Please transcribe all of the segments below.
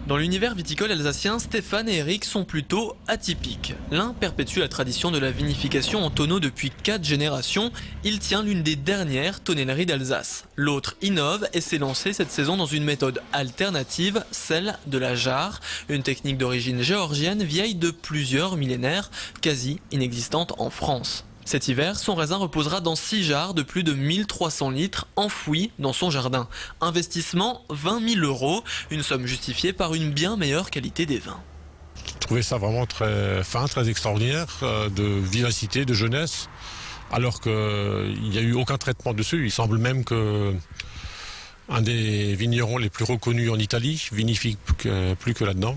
Dans l'univers viticole alsacien, Stéphane et Eric sont plutôt atypiques. L'un perpétue la tradition de la vinification en tonneau depuis 4 générations. Il tient l'une des dernières tonnelleries d'Alsace. L'autre innove et s'est lancé cette saison dans une méthode alternative, celle de la jarre, une technique d'origine géorgienne vieille de plusieurs millénaires, quasi inexistante en France. Cet hiver, son raisin reposera dans 6 jarres de plus de 1300 litres enfouis dans son jardin. Investissement 20 000 €, une somme justifiée par une bien meilleure qualité des vins. Je trouvais ça vraiment très fin, très extraordinaire, de vivacité, de jeunesse, alors qu'il n'y a eu aucun traitement dessus. Il semble même que un des vignerons les plus reconnus en Italie vinifie plus que là-dedans.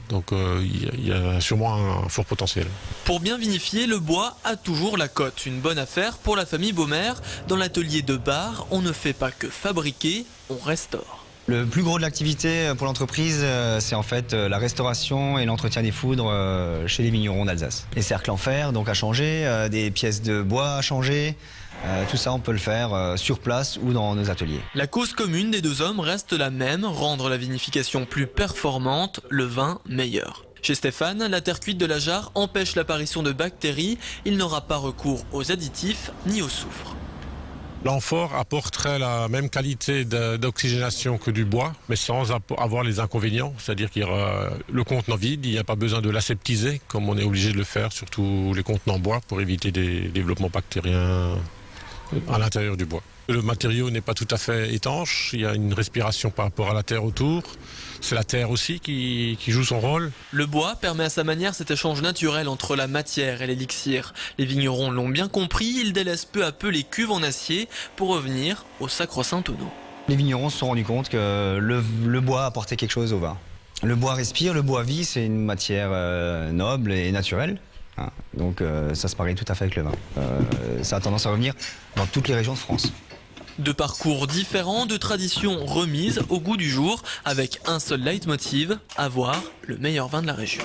Donc il y a sûrement un fort potentiel. Pour bien vinifier, le bois a toujours la cote. Une bonne affaire pour la famille Baumer. Dans l'atelier de Bar, on ne fait pas que fabriquer, on restaure. Le plus gros de l'activité pour l'entreprise, c'est en fait la restauration et l'entretien des foudres chez les vignerons d'Alsace. Les cercles en fer donc à changer, des pièces de bois à changer. Tout ça, on peut le faire sur place ou dans nos ateliers. La cause commune des deux hommes reste la même, rendre la vinification plus performante, le vin meilleur. Chez Stéphane, la terre cuite de la jarre empêche l'apparition de bactéries. Il n'aura pas recours aux additifs ni au soufre. L'amphore apporterait la même qualité d'oxygénation que du bois, mais sans avoir les inconvénients. C'est-à-dire qu'il y aura le contenant vide, il n'y a pas besoin de l'aseptiser, comme on est obligé de le faire, surtout les contenants bois, pour éviter des développements bactériens à l'intérieur du bois. Le matériau n'est pas tout à fait étanche, il y a une respiration par rapport à la terre autour. C'est la terre aussi qui joue son rôle. Le bois permet à sa manière cet échange naturel entre la matière et l'élixir. Les vignerons l'ont bien compris, ils délaissent peu à peu les cuves en acier pour revenir au sacro-saint tonneau. Les vignerons se sont rendus compte que le bois apportait quelque chose au vin. Le bois respire, le bois vit, c'est une matière noble et naturelle. Donc ça se parie tout à fait avec le vin. Ça a tendance à revenir dans toutes les régions de France. De parcours différents, de traditions remises au goût du jour, avec un seul leitmotiv, avoir le meilleur vin de la région.